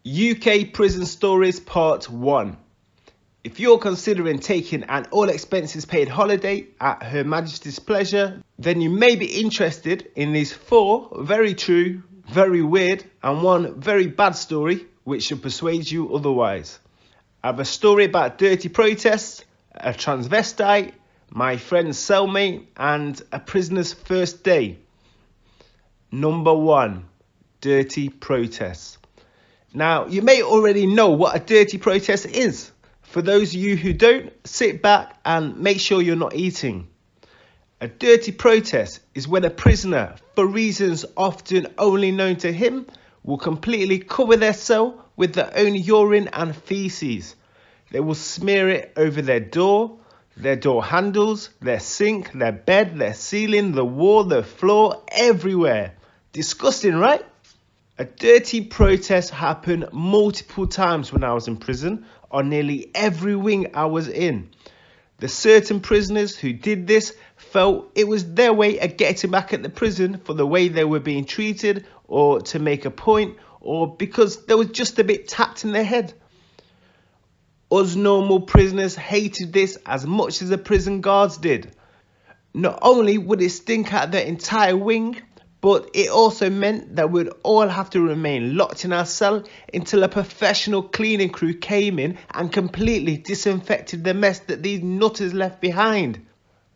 UK Prison Stories Part 1. If you're considering taking an all expenses paid holiday at Her Majesty's pleasure, then you may be interested in these 4 very true, very weird and 1 very bad story which should persuade you otherwise. I have a story about dirty protests, a transvestite, my friend's cellmate and a prisoner's first day. Number 1. Dirty protests. Now, you may already know what a dirty protest is. For those of you who don't, sit back and make sure you're not eating. A dirty protest is when a prisoner, for reasons often only known to him, will completely cover their cell with their own urine and feces. They will smear it over their door handles, their sink, their bed, their ceiling, the wall, the floor, everywhere. Disgusting, right? A dirty protest happened multiple times when I was in prison on nearly every wing I was in. The certain prisoners who did this felt it was their way of getting back at the prison for the way they were being treated, or to make a point, or because they were just a bit tapped in their head. Us normal prisoners hated this as much as the prison guards did. Not only would it stink out the entire wing, but it also meant that we'd all have to remain locked in our cell until a professional cleaning crew came in and completely disinfected the mess that these nutters left behind.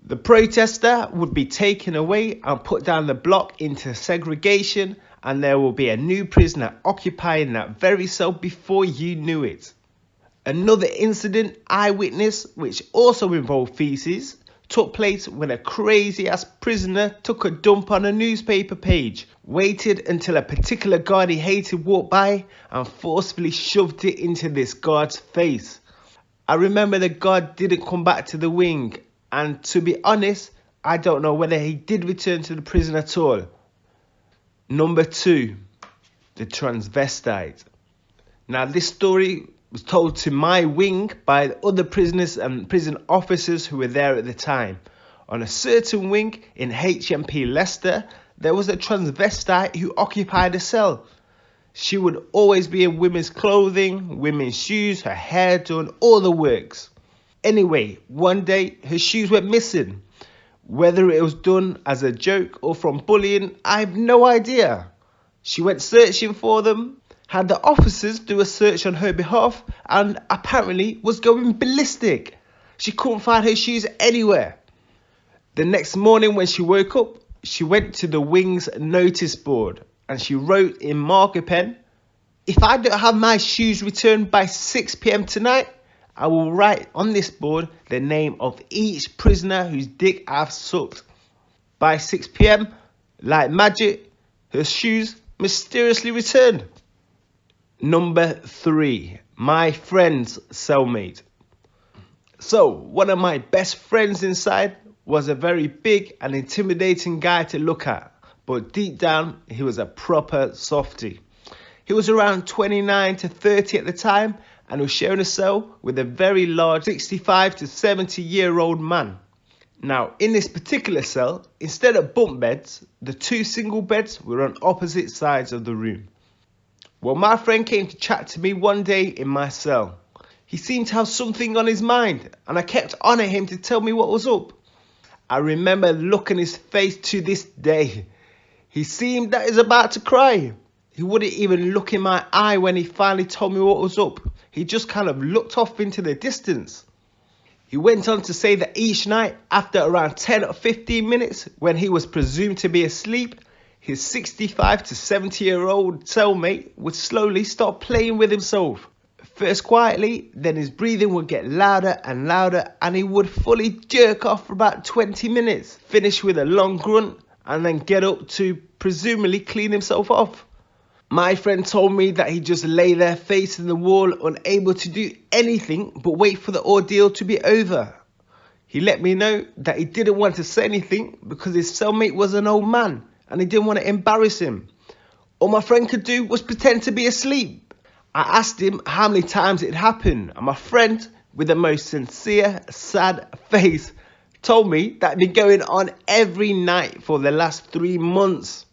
The protester would be taken away and put down the block into segregation, and there will be a new prisoner occupying that very cell before you knew it. Another incident, eyewitness, which also involved feces, took place when a crazy ass prisoner took a dump on a newspaper page, waited until a particular guard he hated walked by and forcefully shoved it into this guard's face. I remember the guard didn't come back to the wing, and to be honest, I don't know whether he did return to the prison at all. Number 2, the transvestite. Now this story was told to my wing by the other prisoners and prison officers who were there at the time. On a certain wing in HMP Leicester, there was a transvestite who occupied a cell. She would always be in women's clothing, women's shoes, her hair done, all the works. Anyway, one day her shoes went missing. Whether it was done as a joke or from bullying, I have no idea. She went searching for them, had the officers do a search on her behalf, and apparently was going ballistic. She couldn't find her shoes anywhere. The next morning when she woke up, she went to the wing's notice board and she wrote in marker pen, "If I don't have my shoes returned by 6 p.m. tonight, I will write on this board the name of each prisoner whose dick I've sucked." By 6 p.m, like magic, her shoes mysteriously returned. Number 3, my friend's cellmate. So, one of my best friends inside was a very big and intimidating guy to look at, but deep down, he was a proper softie. He was around 29 to 30 at the time and was sharing a cell with a very large 65 to 70-year-old man. Now, in this particular cell, instead of bunk beds, the 2 single beds were on opposite sides of the room. Well, my friend came to chat to me one day in my cell. He seemed to have something on his mind, and I kept on at him to tell me what was up. I remember the look on his face to this day. He seemed that he was about to cry. He wouldn't even look in my eye when he finally told me what was up. He just kind of looked off into the distance. He went on to say that each night, after around 10 or 15 minutes, when he was presumed to be asleep, his 65 to 70-year-old cellmate would slowly start playing with himself. First quietly, then his breathing would get louder and louder, and he would fully jerk off for about 20 minutes, finish with a long grunt, and then get up to presumably clean himself off. My friend told me that he just lay there facing the wall, unable to do anything but wait for the ordeal to be over. He let me know that he didn't want to say anything because his cellmate was an old man and he didn't want to embarrass him. All my friend could do was pretend to be asleep. I asked him how many times it happened, and my friend, with the most sincere, sad face, told me that it'd been going on every night for the last 3 months.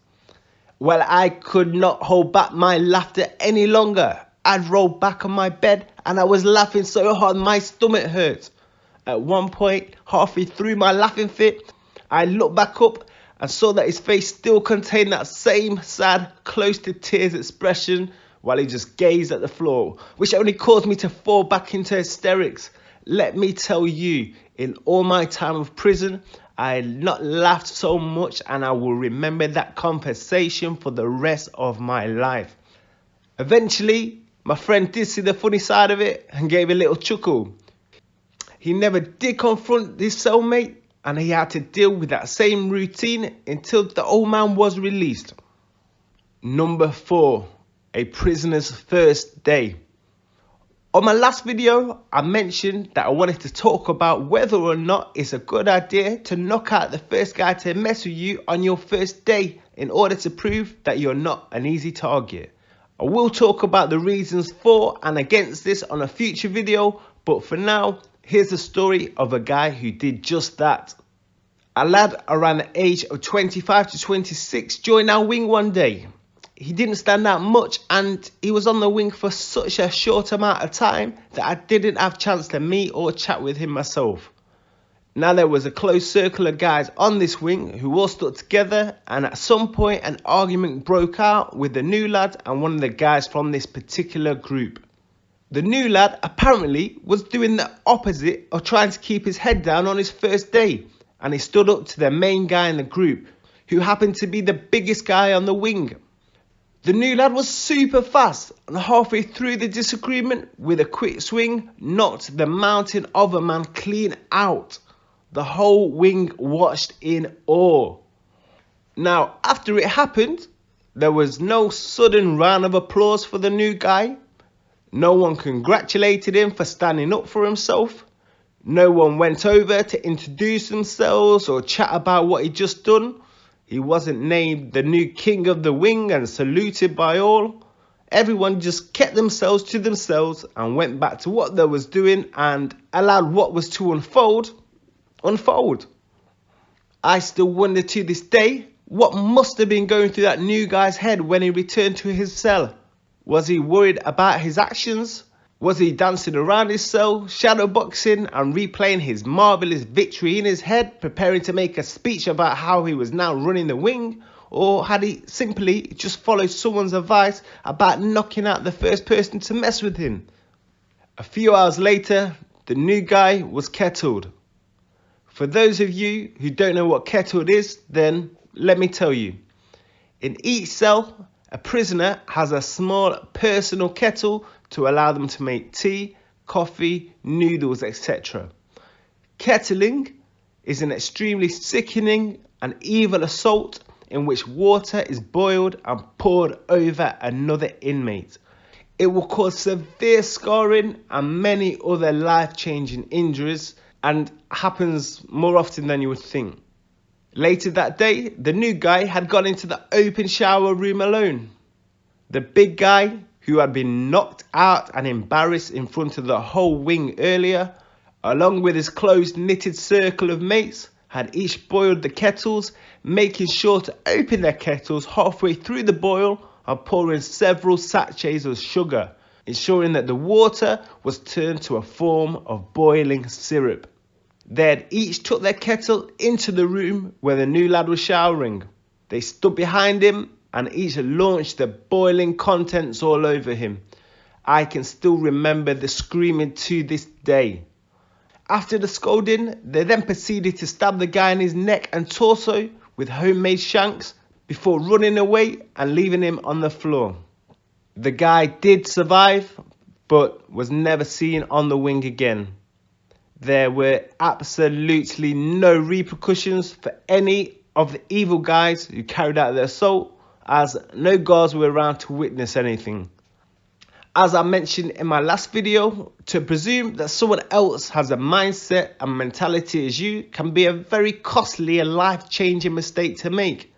Well, I could not hold back my laughter any longer. I'd rolled back on my bed and I was laughing so hard my stomach hurt. At one point, halfway through my laughing fit, I looked back up and saw that his face still contained that same sad, close to tears expression while he just gazed at the floor, which only caused me to fall back into hysterics. Let me tell you, in all my time of prison, I had not laughed so much, and I will remember that conversation for the rest of my life. Eventually, my friend did see the funny side of it and gave a little chuckle. He never did confront his cellmate, and he had to deal with that same routine until the old man was released. Number 4, a prisoner's first day. On my last video, I mentioned that I wanted to talk about whether or not it's a good idea to knock out the first guy to mess with you on your first day in order to prove that you're not an easy target. I will talk about the reasons for and against this on a future video, but for now, here's the story of a guy who did just that. A lad around the age of 25 to 26 joined our wing one day. He didn't stand out much, and he was on the wing for such a short amount of time that I didn't have a chance to meet or chat with him myself. Now there was a close circle of guys on this wing who all stuck together, and at some point an argument broke out with the new lad and one of the guys from this particular group. The new lad apparently was doing the opposite of trying to keep his head down on his first day, and he stood up to the main guy in the group, who happened to be the biggest guy on the wing. The new lad was super fast, and halfway through the disagreement, with a quick swing, knocked the mountain of a man clean out. The whole wing watched in awe. Now, after it happened, there was no sudden round of applause for the new guy. No one congratulated him for standing up for himself. No one went over to introduce themselves or chat about what he'd just done. He wasn't named the new king of the wing and saluted by all. Everyone just kept themselves to themselves and went back to what they was doing and allowed what was to unfold. I still wonder to this day what must have been going through that new guy's head when he returned to his cell. Was he worried about his actions? Was he dancing around his cell, shadowboxing and replaying his marvellous victory in his head, preparing to make a speech about how he was now running the wing? Or had he simply just followed someone's advice about knocking out the first person to mess with him? A few hours later, the new guy was kettled. For those of you who don't know what kettled is, then let me tell you. In each cell, a prisoner has a small personal kettle to allow them to make tea, coffee, noodles, etc. Kettling is an extremely sickening and evil assault in which water is boiled and poured over another inmate. It will cause severe scarring and many other life-changing injuries, and happens more often than you would think. Later that day, the new guy had gone into the open shower room alone. The big guy, who had been knocked out and embarrassed in front of the whole wing earlier, along with his close knitted circle of mates, had each boiled the kettles, making sure to open their kettles halfway through the boil and pour in several sachets of sugar, ensuring that the water was turned to a form of boiling syrup. They had each took their kettle into the room where the new lad was showering. They stood behind him and each launched the boiling contents all over him. I can still remember the screaming to this day. After the scolding, they then proceeded to stab the guy in his neck and torso with homemade shanks before running away and leaving him on the floor. The guy did survive, but was never seen on the wing again. There were absolutely no repercussions for any of the evil guys who carried out the assault, as no guards were around to witness anything. As I mentioned in my last video, to presume that someone else has a mindset and mentality as you can be a very costly and life-changing mistake to make.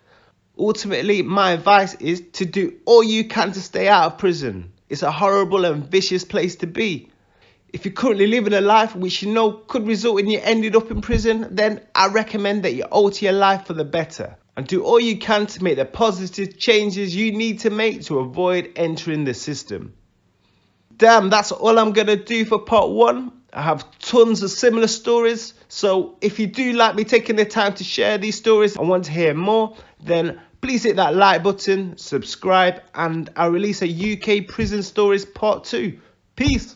Ultimately, my advice is to do all you can to stay out of prison. It's a horrible and vicious place to be. If you're currently living a life which you know could result in you ending up in prison, then I recommend that you alter your life for the better and do all you can to make the positive changes you need to make to avoid entering the system. Damn, that's all I'm gonna do for part 1. I have tons of similar stories, so if you do like me taking the time to share these stories and want to hear more, then please hit that like button, subscribe, and I'll release a UK prison stories part 2. Peace.